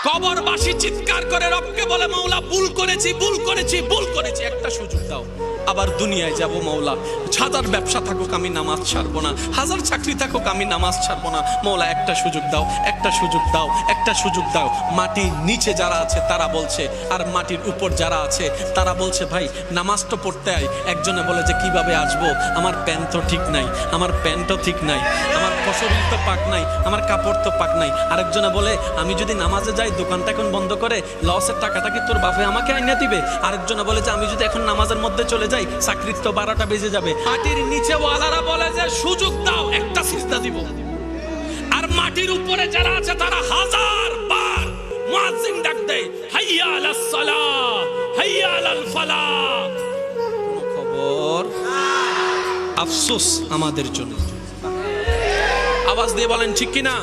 কবরবাসী চিৎকার করে রবকে বলে, মাওলা ভুল করেছি, ভুল করেছি, ভুল করেছি, একটা সুযোগ দাও। আবার দুনিয়ায় যাব মাওলা, হাজার ব্যবসা থাকুক আমি নামাজ ছাড়বো না, হাজার চাকরি থাকুক আমি নামাজ ছাড়বো না, মাওলা একটা সুযোগ দাও, একটা সুযোগ দাও, একটা সুযোগ দাও। মাটির নিচে যারা আছে তারা বলছে, আর মাটির উপর যারা আছে তারা বলছে, ভাই নামাজ তো পড়তে আই। একজনে বলে যে কিভাবে আসবো, আমার প্যান্ট তো ঠিক নাই, আমার প্যান্টও ঠিক নাই, আমার শরীর তো পাক নাই, আমার কাপড় তো পাক নাই। আরেকজনে বলে, আমি যদি নামাজে যাই দোকানটা এখন বন্ধ করে লসের টাকাটা কি তোর বাপে আমাকে আইনা দিবে। আরেকজনে বলে যে আমি যদি এখন নামাজের মধ্যে চলে যাই চাকরির তো 12টা বেজে যাবে। মাটির নিচে ওয়ালারা বলে যে সুযোগ দাও, একটা সিজদা দিব। আর মাটির উপরে যারা আছে তারা হাজার বার মুয়াজ্জিন ডাক দেয়, হাইয়া আলাস সালাহ, হাইয়া আলাল ফালাহ। কোনো খবর? আফসোস আমাদের জন্য। আওয়াজ দিয়ে বলেন ঠিক কিনা?